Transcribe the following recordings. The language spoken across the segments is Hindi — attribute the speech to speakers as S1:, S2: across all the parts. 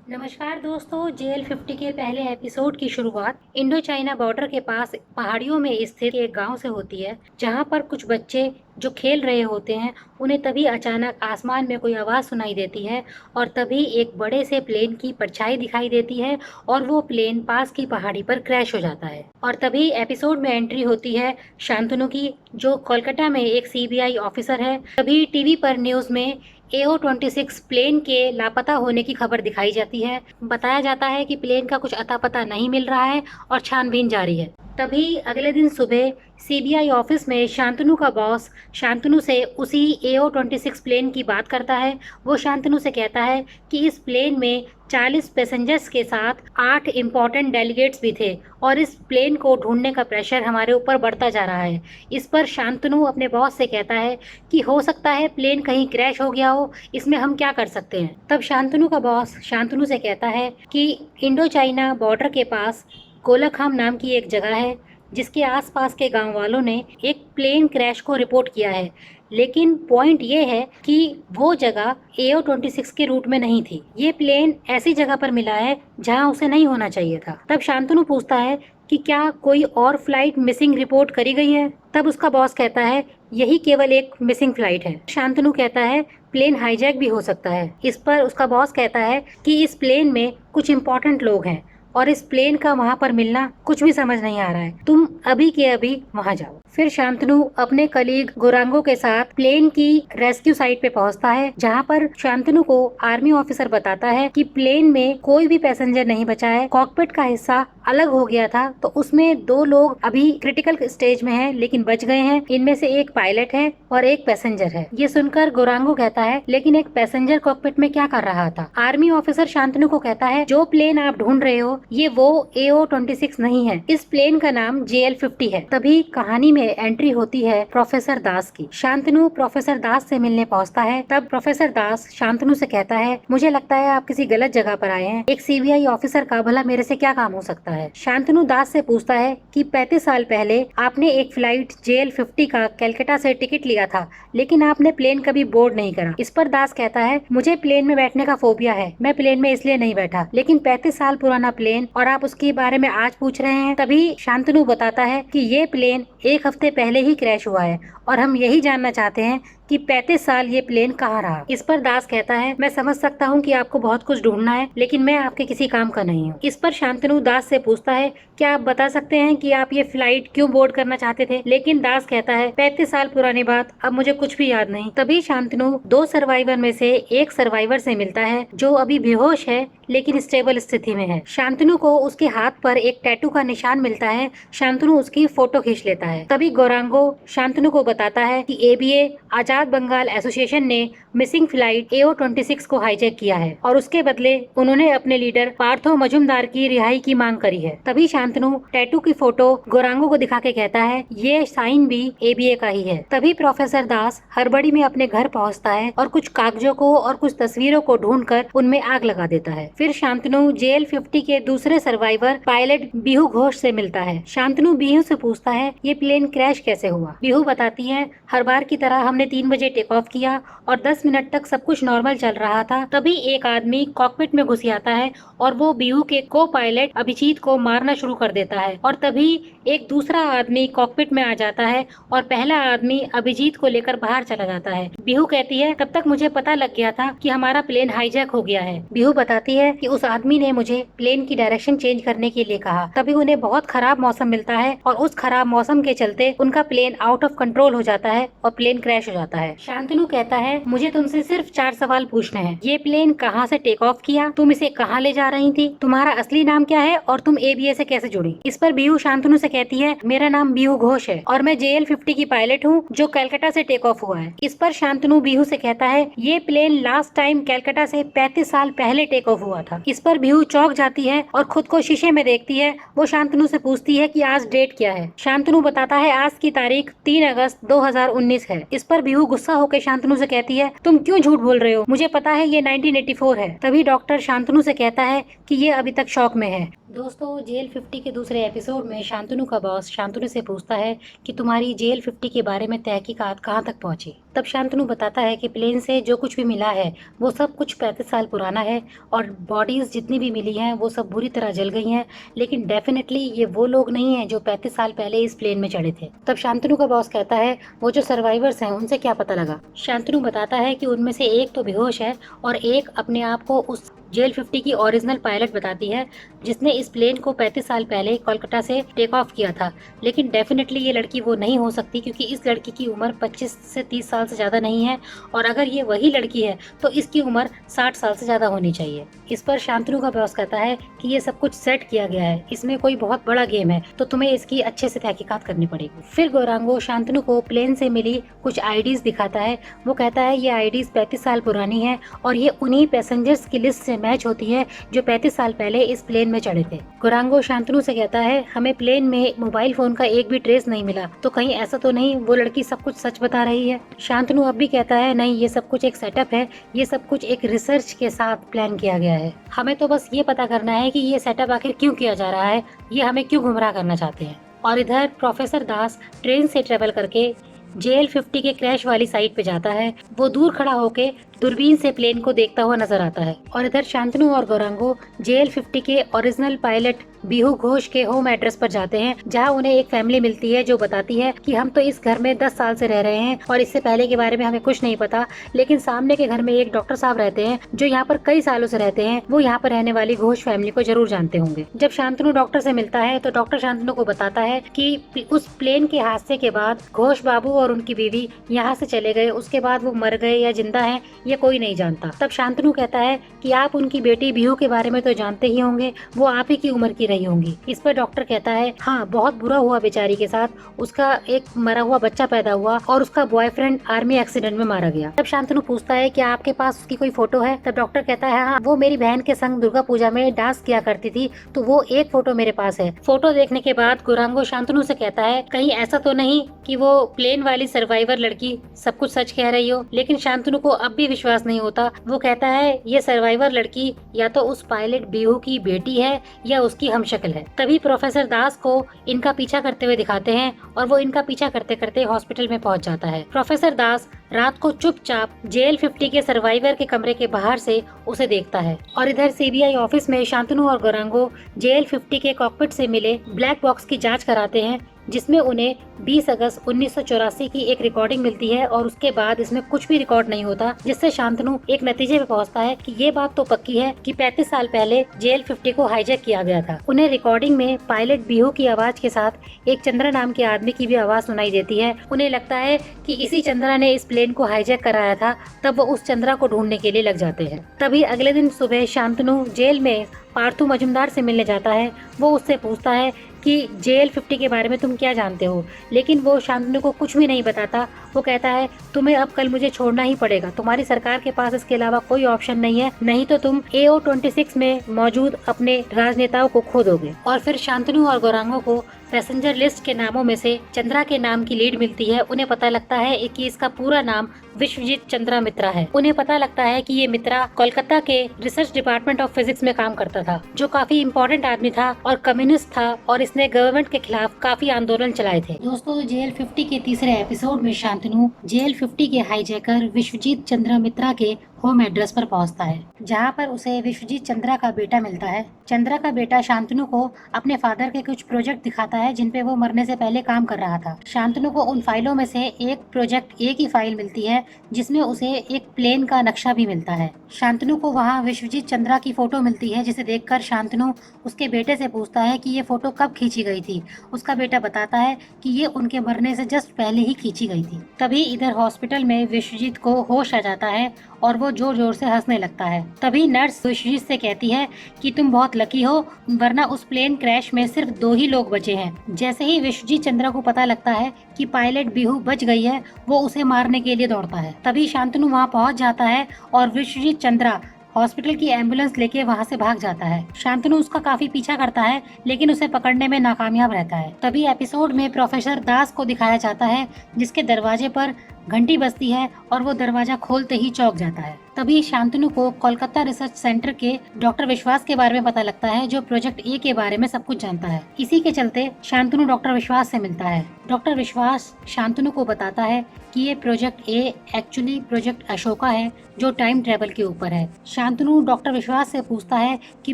S1: नमस्कार दोस्तों, JL50 के पहले एपिसोड की शुरुआत इंडो चाइना बॉर्डर के पास पहाड़ियों में स्थित एक गांव से होती है, जहां पर कुछ बच्चे जो खेल रहे होते हैं, उन्हें तभी अचानक आसमान में कोई आवाज़ सुनाई देती है और तभी एक बड़े से प्लेन की परछाई दिखाई देती है और वो प्लेन पास की पहाड़ी पर क्रैश हो जाता है। और तभी एपिसोड में एंट्री होती है शांतनु की, जो कोलकाता में एक CBI ऑफिसर है। तभी टीवी पर न्यूज़ में AO-26 प्लेन के लापता होने की खबर दिखाई जाती है। बताया जाता है कि प्लेन का कुछ अता पता नहीं मिल रहा है और छानबीन जारी है। तभी अगले दिन सुबह CBI ऑफिस में शांतनु का बॉस शांतनु से उसी AO-26 प्लेन की बात करता है। वो शांतनु से कहता है कि इस प्लेन में 40 पैसेंजर्स के साथ 8 इम्पोर्टेंट डेलीगेट्स भी थे और इस प्लेन को ढूंढने का प्रेशर हमारे ऊपर बढ़ता जा रहा है। इस पर शांतनु अपने बॉस से कहता है कि हो सकता है प्लेन कहीं क्रैश हो गया हो, इसमें हम क्या कर सकते हैं। तब शांतनु का बॉस शांतनु से कहता है कि इंडो चाइना बॉर्डर के पास कोलाखाम नाम की एक जगह है, जिसके आसपास के गांव वालों ने एक प्लेन क्रैश को रिपोर्ट किया है, लेकिन पॉइंट ये है कि वो जगह AO-26 के रूट में नहीं थी। ये प्लेन ऐसी जगह पर मिला है जहां उसे नहीं होना चाहिए था। तब शांतनु पूछता है कि क्या कोई और फ्लाइट मिसिंग रिपोर्ट करी गई है। तब उसका बॉस कहता है यही केवल एक मिसिंग फ्लाइट है। शांतनु कहता है प्लेन हाईजैक भी हो सकता है। इस पर उसका बॉस कहता है कि इस प्लेन में कुछ इम्पोर्टेंट लोग हैं और इस प्लेन का वहाँ पर मिलना कुछ भी समझ नहीं आ रहा है, तुम अभी के अभी वहाँ जाओ। फिर शांतनु अपने कलीग गोरांगो के साथ प्लेन की रेस्क्यू साइट पे पहुँचता है, जहाँ पर शांतनु को आर्मी ऑफिसर बताता है कि प्लेन में कोई भी पैसेंजर नहीं बचा है। कॉकपिट का हिस्सा अलग हो गया था, तो उसमें 2 लोग अभी क्रिटिकल स्टेज में हैं, लेकिन बच गए हैं। इनमें से एक पायलट है और एक पैसेंजर है। ये सुनकर गोरांगो कहता है लेकिन एक पैसेंजर कॉकपिट में क्या कर रहा था। आर्मी ऑफिसर शांतनु को कहता है जो प्लेन आप ढूंढ रहे हो ये वो AO-26 नहीं है, इस प्लेन का नाम JL-50 है। तभी कहानी में एंट्री होती है प्रोफेसर दास की। शांतनु प्रोफेसर दास से मिलने पहुंचता है। तब प्रोफेसर दास शांतनु से कहता है मुझे लगता है आप किसी गलत जगह पर आए हैं। एक CBI ऑफिसर का भला मेरे से क्या काम हो सकता है। शांतनु दास से पूछता है कि 35 साल पहले आपने एक फ्लाइट JL-50 का कलकत्ता से टिकट लिया था, लेकिन आपने प्लेन कभी बोर्ड नहीं करा। इस पर दास कहता है मुझे प्लेन में बैठने का फोबिया है, मैं प्लेन में इसलिए नहीं बैठा। लेकिन 35 साल पुराना प्लेन और आप उसके बारे में आज पूछ रहे हैं। तभी शांतनु बताता है कि ये प्लेन 1 हफ्ते पहले ही क्रैश हुआ है और हम यही जानना चाहते हैं कि 35 साल ये प्लेन कहाँ रहा। इस पर दास कहता है मैं समझ सकता हूँ कि आपको बहुत कुछ ढूंढना है, लेकिन मैं आपके किसी काम का नहीं हूँ। इस पर शांतनु दास से पूछता है क्या आप बता सकते हैं कि आप ये फ्लाइट क्यों बोर्ड करना चाहते थे। लेकिन दास कहता है 35 साल पुरानी बात, अब मुझे कुछ भी याद नहीं। तभी शांतनु 2 सर्वाइवर में से एक सर्वाइवर से मिलता है जो अभी बेहोश है लेकिन स्टेबल स्थिति में है। शांतनु को उसके हाथ पर एक टैटू का निशान मिलता है। शांतनु उसकी फोटो खींच लेता है। तभी गोरांगो शांतनु को बताता है कि ABA आजाद बंगाल एसोसिएशन ने मिसिंग फ्लाइट AO-26 को हाईजैक किया है और उसके बदले उन्होंने अपने लीडर पार्थो मजुमदार की रिहाई की मांग करी है। तभी शांतनु टैटू की फोटो गोरांगो को दिखा के कहता है ये साइन भी ABA का ही है। तभी प्रोफेसर दास हड़बड़ी में अपने घर पहुंचता है और कुछ कागजों को और कुछ तस्वीरों को ढूंढकर उनमें आग लगा देता है। फिर शांतनु JL-50 के दूसरे सर्वाइवर पायलट बिहू घोष से मिलता है। शांतनु बिहू से पूछता है ये प्लेन क्रैश कैसे हुआ। बिहू बताती है हर बार की तरह हमने 3 बजे टेक ऑफ किया और 10 मिनट तक सब कुछ नॉर्मल चल रहा था। तभी एक आदमी कॉकपिट में घुस आता है और वो बिहू के को पायलट अभिजीत को मारना शुरू कर देता है और तभी एक दूसरा आदमी कॉकपिट में आ जाता है और पहला आदमी अभिजीत को लेकर बाहर चला जाता है। बिहू कहती है तब तक मुझे पता लग गया था कि हमारा प्लेन हाईजैक हो गया है। बिहू बताती है कि उस आदमी ने मुझे प्लेन की डायरेक्शन चेंज करने के लिए कहा। तभी उन्हें बहुत खराब मौसम मिलता है और उस खराब मौसम के चलते उनका प्लेन आउट ऑफ कंट्रोल हो जाता है और प्लेन क्रैश हो जाता है। शांतनु कहता है मुझे तुमसे सिर्फ 4 सवाल पूछने हैं। ये प्लेन कहाँ से टेक ऑफ किया, तुम इसे कहाँ ले जा रही थी, तुम्हारा असली नाम क्या है और तुम ABA से कैसे जुड़ी। इस पर बिहू शांतनु से कहती है मेरा नाम बिहू घोष है और मैं JL-50 की पायलट हूँ जो कलकत्ता से टेक ऑफ हुआ है। इस पर शांतनु बिहू से कहता है ये प्लेन लास्ट टाइम कलकत्ता से 35 साल पहले टेक ऑफ हुआ था। इस पर बिहू चौंक जाती है और खुद को शीशे में देखती है। वो शांतनु से पूछती है कि आज डेट क्या है। शांतनु बताता है आज की तारीख 3 अगस्त 2019 है। इस पर बिहू गुस्सा होकर शांतनु से कहती है तुम क्यों झूठ बोल रहे हो, मुझे पता है ये 1984 है। तभी डॉक्टर शांतनु से कहता है कि ये अभी तक शॉक में है। दोस्तों JL-50 के दूसरे एपिसोड में शांतनु का बॉस शांतनु से पूछता है कि तुम्हारी JL-50 के बारे में तहकीकात कहाँ तक पहुँची। तब शांतनु बताता है कि प्लेन से जो कुछ भी मिला है वो सब कुछ 35 साल पुराना है और बॉडीज जितनी भी मिली हैं वो सब बुरी तरह जल गई हैं, लेकिन डेफिनेटली ये वो लोग नहीं हैं जो 35 साल पहले इस प्लेन में चढ़े थे। तब शांतनु का बॉस कहता है वो जो सर्वाइवर्स हैं उनसे क्या पता लगा। शांतनु बताता है कि उनमें से एक तो बेहोश है और एक अपने आप को उस JL 50 की ओरिजिनल पायलट बताती है जिसने इस प्लेन को 35 साल पहले कोलकाता से टेक ऑफ किया था। लेकिन डेफिनेटली ये लड़की वो नहीं हो सकती क्योंकि इस लड़की की उम्र 25 से 30 साल से ज़्यादा नहीं है और अगर ये वही लड़की है तो इसकी उम्र 60 साल से ज़्यादा होनी चाहिए। इस पर शांतनु का बॉस कहता है कि ये सब कुछ सेट किया गया है, इसमें कोई बहुत बड़ा गेम है तो तुम्हें इसकी अच्छे से तहकीकात करनी पड़ेगी। फिर गौरांगो शांतनु को प्लेन से मिली कुछ आईडीज दिखाता है। वो कहता है ये आईडीज 35 साल पुरानी है और ये उन्हीं पैसेंजर्स की लिस्ट से मैच होती है जो 35 साल पहले इस प्लेन में चढ़े थे। गौरांगो शांतनु से कहता है हमें प्लेन में मोबाइल फोन का एक भी ट्रेस नहीं मिला, तो कहीं ऐसा तो नहीं वो लड़की सब कुछ सच बता रही है। शांतनु अब भी कहता है नहीं, ये सब कुछ एक सेटअप है, ये सब कुछ एक रिसर्च के साथ प्लान किया गया है। हमें तो बस ये पता करना है कि ये सेटअप आखिर क्यों किया जा रहा है, ये हमें क्यों गुमराह करना चाहते हैं। और इधर प्रोफेसर दास ट्रेन से ट्रेवल करके JL 50 के क्रैश वाली साइट पे जाता है। वो दूर खड़ा होके दूरबीन से प्लेन को देखता हुआ नजर आता है। और इधर शांतनु और गौरांगो JL 50 के ओरिजिनल पायलट बिहू घोष के होम एड्रेस पर जाते हैं, जहां उन्हें एक फैमिली मिलती है जो बताती है कि हम तो इस घर में 10 साल से रह रहे हैं और इससे पहले के बारे में हमें कुछ नहीं पता, लेकिन सामने के घर में एक डॉक्टर साहब रहते हैं जो यहाँ पर कई सालों से रहते हैं, वो यहाँ पर रहने वाली घोष फैमिली को जरूर जानते होंगे। जब शांतनु डॉक्टर से मिलता है तो डॉक्टर शांतनु को बताता है कि उस प्लेन के हादसे के बाद घोष बाबू और उनकी बीवी यहाँ से चले गए, उसके बाद वो मर गए या जिंदा हैं ये कोई नहीं जानता। तब शांतनु कहता है कि आप उनकी बेटी बिहू के बारे में तो जानते ही होंगे, वो आप ही की उम्र की रही होंगी। इस पर डॉक्टर कहता है हाँ, बहुत बुरा हुआ बेचारी के साथ, उसका एक मरा हुआ बच्चा पैदा हुआ और उसका बॉयफ्रेंड आर्मी एक्सीडेंट में मारा गया। तब शांतनु पूछता है कि आपके पास उसकी कोई फोटो है। तब डॉक्टर कहता है हाँ, वो मेरी बहन के संग दुर्गा पूजा में डांस किया करती थी, तो वो एक फोटो मेरे पास है। फोटो देखने के बाद गौरांगो शांतनु से कहता है कहीं ऐसा तो नहीं कि वो प्लेन वाली सर्वाइवर लड़की सब कुछ सच कह रही हो, लेकिन शांतनु को अब भी विश्वास नहीं होता। वो कहता है ये सर्वाइवर लड़की या तो उस पायलट बिहू की बेटी है या उसकी हमशक्ल है। तभी प्रोफेसर दास को इनका पीछा करते हुए दिखाते हैं और वो इनका पीछा करते करते हॉस्पिटल में पहुंच जाता है। प्रोफेसर दास रात को चुपचाप JL 50 के सर्वाइवर के कमरे के बाहर से उसे देखता है। और इधर CBI ऑफिस में शांतनु और गौरांगो JL 50 के कॉकपिट से मिले ब्लैक बॉक्स की जांच कराते हैं, जिसमें उन्हें 20 अगस्त 1984 की एक रिकॉर्डिंग मिलती है और उसके बाद इसमें कुछ भी रिकॉर्ड नहीं होता, जिससे शांतनु एक नतीजे पे पहुंचता है कि ये बात तो पक्की है कि 35 साल पहले JL 50 को हाईजैक किया गया था। उन्हें रिकॉर्डिंग में पायलट बिहू की आवाज के साथ एक चंद्रा नाम के आदमी की भी आवाज सुनाई देती है। उन्हें लगता है कि इसी चंद्रा ने इस प्लेन को हाईजैक कराया था, तब वो उस चंद्रा को ढूंढने के लिए लग जाते हैं। तभी अगले दिन सुबह शांतनु जेल में पार्थू मजुमदार से मिलने जाता है। वो उससे पूछता है कि JL 50 के बारे में तुम क्या जानते हो, लेकिन वो शांतनु को कुछ भी नहीं बताता। वो कहता है तुम्हें अब कल मुझे छोड़ना ही पड़ेगा, तुम्हारी सरकार के पास इसके अलावा कोई ऑप्शन नहीं है, नहीं तो तुम AO 26 में मौजूद अपने राजनेताओं को खो दोगे। और फिर शांतनु और गौरांगो को पैसेंजर लिस्ट के नामों में से चंद्रा के नाम की लीड मिलती है। उन्हें पता लगता है कि इसका पूरा नाम विश्वजीत चंद्रा मित्रा है। उन्हें पता लगता है कि ये मित्रा कोलकाता के रिसर्च डिपार्टमेंट ऑफ फिजिक्स में काम करता था, जो काफी इम्पोर्टेंट आदमी था और कम्युनिस्ट था और इसने गवर्नमेंट के खिलाफ काफी आंदोलन चलाए थे। दोस्तों, JL 50 के तीसरे एपिसोड में शांतनु JL 50 के हाईजैकर विश्वजीत चंद्रा मित्रा के होम एड्रेस पर पहुंचता है, जहां पर उसे विश्वजीत चंद्रा का बेटा मिलता है। चंद्रा का बेटा शांतनु को अपने फादर के कुछ प्रोजेक्ट दिखाता है जिन पे वो मरने से पहले काम कर रहा था। शांतनु को उन फाइलों में से एक प्रोजेक्ट A की फाइल मिलती है, जिसमें उसे एक प्लेन का नक्शा भी मिलता है। शांतनु को वहाँ विश्वजीत चंद्रा की फोटो मिलती है, जिसे देखकर शांतनु उसके बेटे से पूछता है कि ये फोटो कब खींची गई थी। उसका बेटा बताता है कि ये उनके मरने से जस्ट पहले ही खींची गई थी। तभी इधर हॉस्पिटल में विश्वजीत को होश आ जाता है और वो जोर जोर से हंसने लगता है। तभी नर्स विश्वजीत से कहती है कि तुम बहुत लकी हो, वरना उस प्लेन क्रैश में सिर्फ 2 ही लोग बचे हैं। जैसे ही विश्वजीत चंद्रा को पता लगता है कि पायलट बिहू बच गई है, वो उसे मारने के लिए दौड़ता है। तभी शांतनु वहाँ पहुँच जाता है और विश्वजीत चंद्रा हॉस्पिटल की एम्बुलेंस लेके वहाँ से भाग जाता है। शांतनु उसका काफी पीछा करता है, लेकिन उसे पकड़ने में नाकामयाब रहता है। तभी एपिसोड में प्रोफेसर दास को दिखाया जाता है, जिसके दरवाजे पर घंटी बजती है और वो दरवाजा खोलते ही चौंक जाता है। तभी शांतनु को कोलकाता रिसर्च सेंटर के डॉक्टर विश्वास के बारे में पता लगता है, जो प्रोजेक्ट ए के बारे में सब कुछ जानता है। इसी के चलते शांतनु डॉक्टर विश्वास से मिलता है। डॉक्टर विश्वास शांतनु को बताता है कि ये project A actually project Ashoka है, जो टाइम ट्रेवल के ऊपर है। शांतनु डॉक्टर विश्वास से पूछता है कि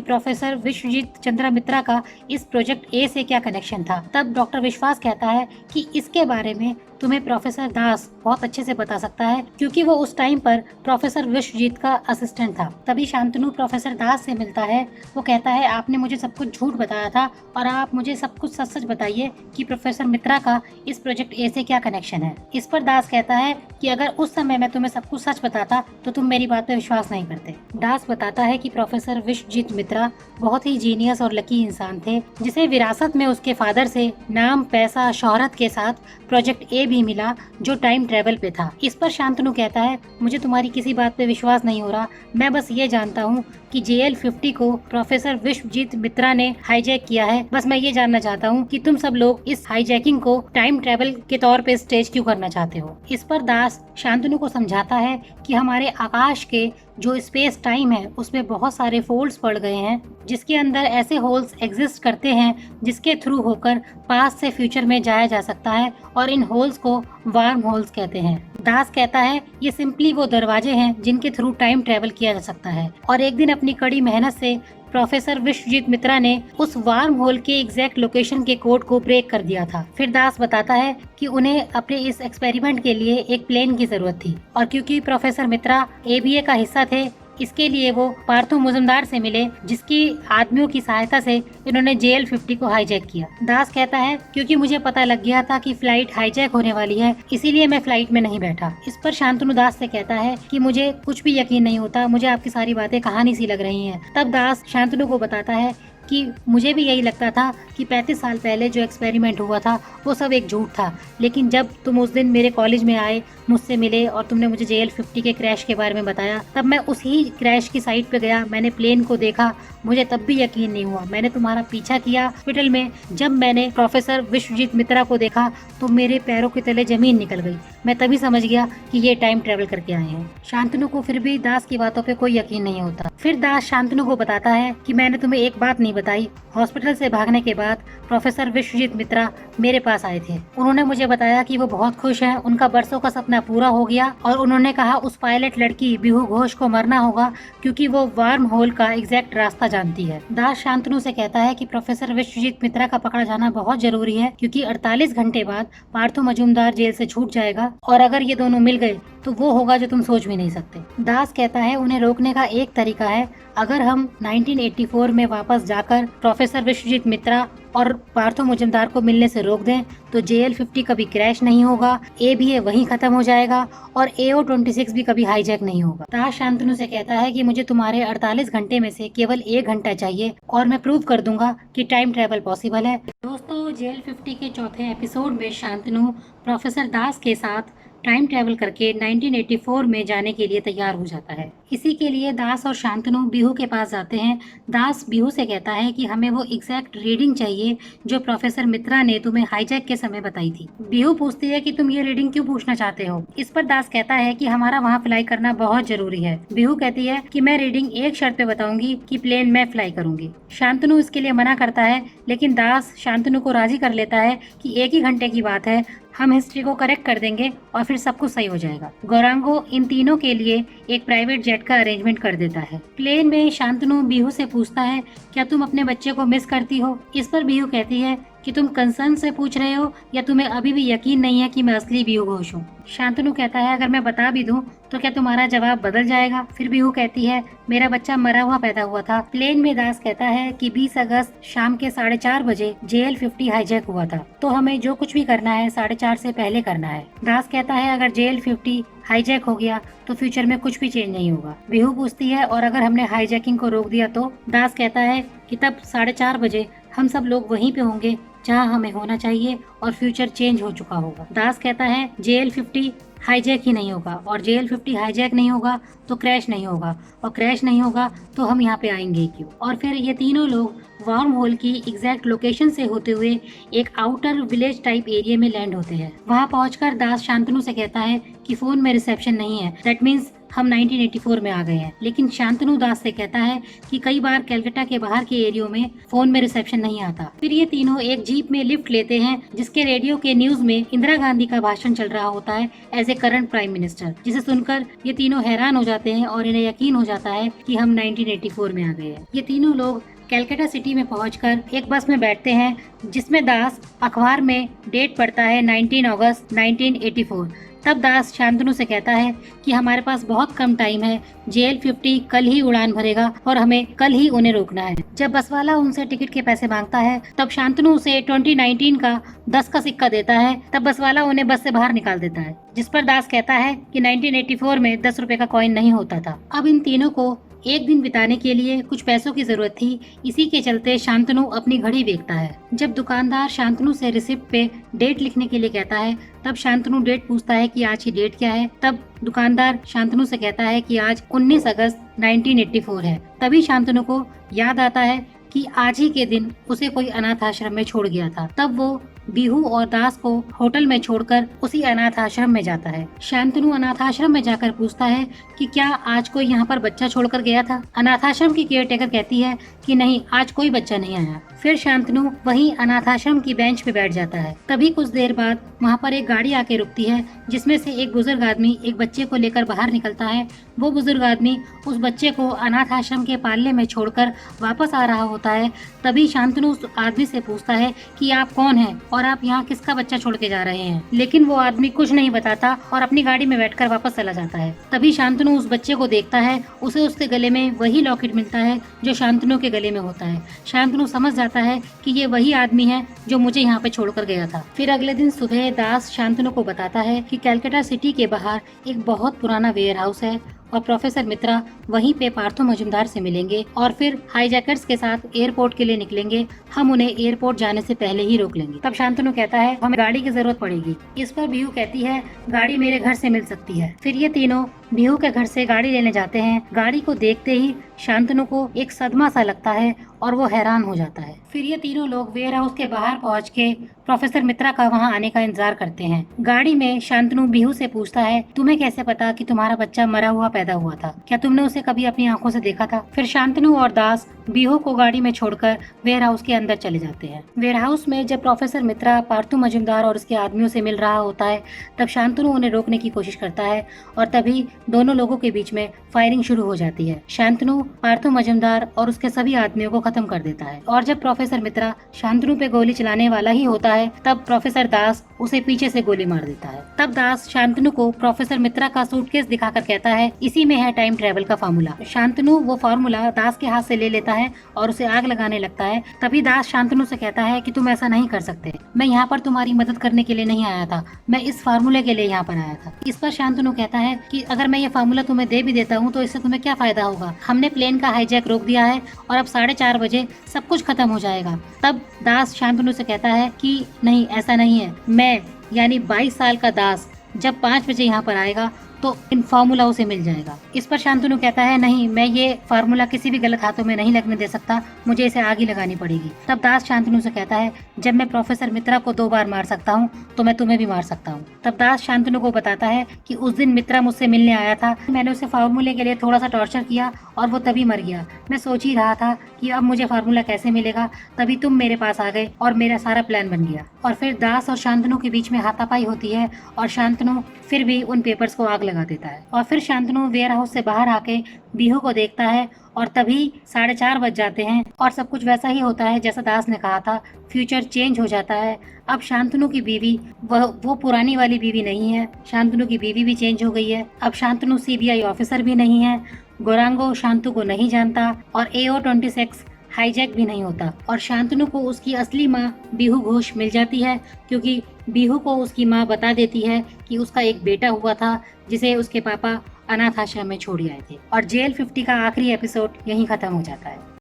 S1: प्रोफेसर विश्वजीत चंद्र मित्रा का इस प्रोजेक्ट ए से क्या कनेक्शन था। तब डॉक्टर विश्वास कहता है कि इसके बारे में तुम्हें प्रोफेसर दास बहुत अच्छे से बता सकता है, क्योंकि वो उस टाइम पर प्रोफेसर विश्वजीत का असिस्टेंट था। तभी शांतनु प्रोफेसर दास से मिलता है। वो कहता है, आपने मुझे सब कुछ झूठ बताया था और आप मुझे सब कुछ सच सच बताइए कि प्रोफेसर मित्रा का इस प्रोजेक्ट ए से क्या कनेक्शन है। इस पर दास कहता है कि अगर उस समय मैं तुम्हें सब कुछ सच बताता तो तुम मेरी बात पे विश्वास नहीं करते। दास बताता है कि प्रोफेसर विश्वजीत मित्रा बहुत ही जीनियस और लकी इंसान थे, जिसे विरासत में उसके फादर से नाम, पैसा, शोहरत के साथ प्रोजेक्ट ए भी मिला, जो टाइम ट्रेवल पे था। इस पर शांतनु कहता है, मुझे तुम्हारी किसी बात पे विश्वास नहीं हो रहा, मैं बस ये जानता हूँ कि JL-50 को प्रोफेसर विश्वजीत मित्रा ने हाईजैक किया है। बस मैं ये जानना चाहता हूँ कि तुम सब लोग इस हाईजैकिंग को टाइम ट्रेवल के तौर पे स्टेज क्यों करना चाहते हो। इस पर दास शांतनु को समझाता है कि हमारे आकाश के जो स्पेस टाइम है उसमें बहुत सारे फोल्ड्स पड़ गए हैं, जिसके अंदर ऐसे होल्स एग्जिस्ट करते हैं जिसके थ्रू होकर पास्ट से फ्यूचर में जाया जा सकता है, और इन होल्स को वार्म होल्स कहते हैं। दास कहता है, ये सिंपली वो दरवाजे हैं जिनके थ्रू टाइम ट्रेवल किया जा सकता है। और एक दिन अपनी कड़ी मेहनत से प्रोफेसर विश्वजीत मित्रा ने उस वार्म होल के एग्जैक्ट लोकेशन के कोड को ब्रेक कर दिया था। फिर दास बताता है कि उन्हें अपने इस एक्सपेरिमेंट के लिए एक प्लेन की जरूरत थी, और क्योंकि प्रोफेसर मित्रा ABA का हिस्सा थे, इसके लिए वो पार्थो मुजुमदार से मिले, जिसकी आदमियों की सहायता से इन्होंने JL-50 को हाईजैक किया। दास कहता है, क्योंकि मुझे पता लग गया था कि फ्लाइट हाईजैक होने वाली है, इसीलिए मैं फ्लाइट में नहीं बैठा। इस पर शांतनु दास से कहता है कि मुझे कुछ भी यकीन नहीं होता, मुझे आपकी सारी बातें कहानी सी लग रही हैं। तब दास शांतनु को बताता है कि मुझे भी यही लगता था कि 35 साल पहले जो एक्सपेरिमेंट हुआ था वो सब एक झूठ था, लेकिन जब तुम उस दिन मेरे कॉलेज में आए, मुझसे मिले और तुमने मुझे JL-50 के क्रैश के बारे में बताया, तब मैं उसी क्रैश की साइट पे गया, मैंने प्लेन को देखा, मुझे तब भी यकीन नहीं हुआ। मैंने तुम्हारा पीछा किया हॉस्पिटल में, जब मैंने प्रोफेसर विश्वजीत मित्रा को देखा तो मेरे पैरों के तले जमीन निकल गई। मैं तभी समझ गया कि ये टाइम ट्रेवल करके आए हैं। शांतनु को फिर भी दास की बातों पे कोई यकीन नहीं होता। फिर दास शांतनु को बताता है कि मैंने तुम्हें एक बात नहीं बताई, हॉस्पिटल से भागने के बाद प्रोफेसर विश्वजीत मित्रा मेरे पास आए थे। उन्होंने मुझे बताया कि वो बहुत खुश हैं, उनका बरसों का सपना पूरा हो गया, और उन्होंने कहा उस पायलट लड़की बिहू घोष को मरना होगा, क्योंकि वो वार्म होल का एग्जैक्ट रास्ता जानती है। दास शांतनु से कहता है कि प्रोफेसर विश्वजीत मित्रा का पकड़ा जाना बहुत जरूरी है, क्योंकि 48 घंटे बाद पार्थो मुजुमदार जेल से छूट जाएगा, और अगर ये दोनों मिल गए तो वो होगा जो तुम सोच भी नहीं सकते। दास कहता है, उन्हें रोकने का एक तरीका है, अगर हम 1984 में वापस जाकर प्रोफेसर विश्वजीत मित्रा और पार्थो मुजुमदार को मिलने से रोक दें तो JL-50 कभी क्रैश नहीं होगा, ABA वहीं खत्म हो जाएगा, और AO-26 भी कभी हाईजैक नहीं होगा। दास शांतनु से कहता है कि मुझे तुम्हारे 48 घंटे में से केवल 1 घंटा चाहिए, और मैं प्रूव कर दूंगा कि टाइम ट्रेवल पॉसिबल है। दोस्तों, JL-50 के चौथे एपिसोड में शांतनु प्रोफेसर दास के साथ टाइम ट्रेवल करके 1984 में जाने के लिए तैयार हो जाता है। इसी के लिए दास और शांतनु बिहू के पास जाते हैं। दास बिहू से कहता है कि हमें वो एग्जैक्ट रीडिंग चाहिए जो प्रोफेसर मित्रा ने तुम्हें हाईजैक के समय बताई थी। बिहू पूछती है कि तुम ये रीडिंग क्यों पूछना चाहते हो। इस पर दास कहता है कि हमारा वहाँ फ्लाई करना बहुत जरूरी है। बिहू कहती है कि मैं रीडिंग एक शर्त पे बताऊंगी कि प्लेन मैं फ्लाई करूंगी। शांतनु इसके लिए मना करता है, लेकिन दास शांतनु को राजी कर लेता है कि 1 ही घंटे की बात है, हम हिस्ट्री को करेक्ट कर देंगे और फिर सब कुछ सही हो जाएगा। गौरांगो इन तीनों के लिए एक प्राइवेट जेट का अरेंजमेंट कर देता है। प्लेन में शांतनु बिहू से पूछता है, क्या तुम अपने बच्चे को मिस करती हो। इस पर बिहू कहती है कि तुम कंसर्न से पूछ रहे हो या तुम्हें अभी भी यकीन नहीं है कि मैं असली बिहू घोष हूँ। शांतनु कहता है, अगर मैं बता भी दूं तो क्या तुम्हारा जवाब बदल जाएगा। फिर बिहू कहती है, मेरा बच्चा मरा हुआ पैदा हुआ था। प्लेन में दास कहता है कि 20 अगस्त शाम के 4:30 बजे JL-50 हाईजैक हुआ था, तो हमें जो कुछ भी करना है 4:30 से पहले करना है। दास कहता है, अगर JL-50 हाईजैक हो गया तो फ्यूचर में कुछ भी चेंज नहीं होगा। बिहू पूछती है, और अगर हमने हाईजैकिंग को रोक दिया तो। दास कहता है कि तब 4:30 बजे हम सब लोग वहीं पे होंगे जहां हमें होना चाहिए, और फ्यूचर चेंज हो चुका होगा। दास कहता है, JL-50 हाईजैक ही नहीं होगा, और JL-50 हाईजैक नहीं होगा तो क्रैश नहीं होगा, और क्रैश नहीं होगा तो हम यहाँ पे आएंगे क्यों। और फिर ये तीनों लोग वार्म होल की एग्जैक्ट लोकेशन से होते हुए एक आउटर विलेज टाइप एरिया में लैंड होते हैं। वहाँ पहुंचकर दास शांतनु से कहता है कि फोन में रिसेप्शन नहीं है, दैट मीन्स हम 1984 में आ गए हैं। लेकिन शांतनु दास से कहता है कि कई बार कलकत्ता के बाहर के एरियो में फोन में रिसेप्शन नहीं आता। फिर ये तीनों एक जीप में लिफ्ट लेते हैं जिसके रेडियो के न्यूज में इंदिरा गांधी का भाषण चल रहा होता है as a current prime minister, जिसे सुनकर ये तीनों हैरान हो जाते हैं और इन्हें यकीन हो जाता है कि हम 1984 में आ गए हैं। ये तीनों लोग कलकत्ता सिटी में पहुंचकर एक बस में बैठते हैं जिसमें दास अखबार में डेट पढ़ता है 19 अगस्त 1984। तब दास शांतनु से कहता है कि हमारे पास बहुत कम टाइम है, JL-50 कल ही उड़ान भरेगा और हमें कल ही उन्हें रोकना है। जब बस वाला उनसे टिकट के पैसे मांगता है तब शांतनु उसे 2019 का 10 का सिक्का देता है। तब बस वाला उन्हें बस से बाहर निकाल देता है, जिस पर दास कहता है कि 1984 में 10 रुपए का कॉइन नहीं होता था। अब इन तीनों को एक दिन बिताने के लिए कुछ पैसों की जरूरत थी, इसी के चलते शांतनु अपनी घड़ी देखता है। जब दुकानदार शांतनु से रिसिप्ट पे डेट लिखने के लिए कहता है तब शांतनु डेट पूछता है कि आज की डेट क्या है। तब दुकानदार शांतनु से कहता है कि आज 19 अगस्त 1984 है। तभी शांतनु को याद आता है कि आज ही के दिन उसे कोई अनाथ आश्रम में छोड़ गया था। तब वो बिहू और दास को होटल में छोड़कर उसी अनाथ आश्रम में जाता है। शांतनु अनाथ आश्रम में जाकर पूछता है कि क्या आज कोई यहाँ पर बच्चा छोड़कर गया था। अनाथ आश्रम की केयर टेकर कहती है कि नहीं, आज कोई बच्चा नहीं आया। फिर शांतनु वहीं अनाथ आश्रम की बेंच पे बैठ जाता है। तभी कुछ देर बाद वहाँ पर एक गाड़ी आके रुकती है जिसमें से एक बुजुर्ग आदमी एक बच्चे को लेकर बाहर निकलता है। वो बुजुर्ग आदमी उस बच्चे को अनाथ आश्रम के पालने में छोड़कर वापस आ रहा होता है। तभी शांतनु उस आदमी से पूछता है कि आप कौन हैं और आप यहाँ किसका बच्चा छोड़ के जा रहे हैं। लेकिन वो आदमी कुछ नहीं बताता और अपनी गाड़ी में बैठकर वापस चला जाता है। तभी शांतनु उस बच्चे को देखता है, उसे उसके गले में वही लॉकेट मिलता है जो शांतनु के गले में होता है। शांतनु समझ जाता है कि ये वही आदमी है जो मुझे यहाँ पे छोड़कर गया था। फिर अगले दिन सुबह दास शांतनु को बताता है कि कलकत्ता सिटी के बाहर एक बहुत पुराना वेयर हाउस है और प्रोफेसर मित्रा वहीं पे पार्थो मजुमदार से मिलेंगे और फिर हाईजैकर्स के साथ एयरपोर्ट के लिए निकलेंगे। हम उन्हें एयरपोर्ट जाने से पहले ही रोक लेंगे। तब शांतनु कहता है हमें गाड़ी की जरूरत पड़ेगी। इस पर बिहू कहती है गाड़ी मेरे घर से मिल सकती है। फिर ये तीनों बिहू के घर से गाड़ी लेने जाते हैं। गाड़ी को देखते ही शांतनु को एक सदमा सा लगता है और वो हैरान हो जाता है। फिर ये तीनों लोग वेयर हाउस के बाहर पहुंच के प्रोफेसर मित्रा का वहां आने का इंतजार करते हैं। गाड़ी में शांतनु बिहू से पूछता है तुम्हें कैसे पता कि तुम्हारा बच्चा मरा हुआ पैदा हुआ था, क्या तुमने उसे कभी अपनी आंखों से देखा था। फिर शांतनु और दास बिहू को गाड़ी में छोड़कर वेयर हाउस के अंदर चले जाते हैं। वेयर हाउस में जब प्रोफेसर मित्रा पार्थो मजुमदार और उसके आदमियों से मिल रहा होता है तब शांतनु उन्हें रोकने की कोशिश करता है और तभी दोनों लोगों के बीच में फायरिंग शुरू हो जाती है। शांतनु पार्थो मजुमदार और उसके सभी आदमियों को खत्म कर देता है और जब प्रोफेसर मित्रा शांतनु पे गोली चलाने वाला ही होता है तब प्रोफेसर दास उसे पीछे से गोली मार देता है। तब दास शांतनु को प्रोफेसर मित्रा का सूटकेस दिखाकर कहता है इसी में है टाइम ट्रेवल का फार्मूला। शांतनु वो फार्मूला दास के हाथ से ले लेता है और उसे आग लगाने लगता है। तभी दास शांतनु से कहता है कि तुम ऐसा नहीं कर सकते, मैं यहाँ पर तुम्हारी मदद करने के लिए नहीं आया था, मैं इस फार्मूले के लिए यहाँ पर आया था। इस पर शांतनु कहता है कि अगर मैं ये फार्मूला तुम्हें दे भी देता हूँ तो इससे तुम्हें क्या फायदा होगा, हमने प्लेन का हाईजैक रोक दिया है और अब 4:30 बजे सब कुछ खत्म हो जाएगा। तब दास शांतनु से कहता है कि नहीं, ऐसा नहीं है, मैं यानी 22 साल का दास जब 5 बजे यहाँ पर आएगा तो इन फार्मूला उसे मिल जाएगा। इस पर शांतनु कहता है नहीं, मैं ये फार्मूला किसी भी गलत हाथों में नहीं लगने दे सकता, मुझे इसे आग ही लगानी पड़ेगी। तब दास शांतनु से कहता है जब मैं प्रोफेसर मित्रा को 2 बार मार सकता हूँ तो मैं तुम्हें भी मार सकता हूँ। तब दास शांतनु को बताता है कि उस दिन मित्रा मुझसे मिलने आया था, मैंने उसे फार्मूले के लिए थोड़ा सा टॉर्चर किया और वो तभी मर गया। मैं सोच ही रहा था कि अब मुझे फार्मूला कैसे मिलेगा, तभी तुम मेरे पास आ गए और मेरा सारा प्लान बन गया। और फिर दास और शांतनु के बीच में हाथापाई होती है और शांतनु फिर भी उन पेपर्स को आग लगा देता है। और फिर शांतनु वेयर हाउस से बाहर आके बिहू को देखता है और तभी 4:30 बज जाते हैं और सब कुछ वैसा ही होता है जैसा दास ने कहा था। फ्यूचर चेंज हो जाता है। अब शांतनु की बीवी वो पुरानी वाली बीवी नहीं है, शांतनु की बीवी भी चेंज हो गई है। अब शांतनु CBI ऑफिसर भी नहीं है, गोरांगो शांतु को नहीं जानता और AO-26 हाईजैक भी नहीं होता। और शांतनु को उसकी असली माँ बिहू घोष मिल जाती है क्योंकि बिहू को उसकी माँ बता देती है कि उसका एक बेटा हुआ था जिसे उसके पापा अनाथ आश्रम में छोड़ आए थे। और JL-50 का आखिरी एपिसोड यहीं खत्म हो जाता है।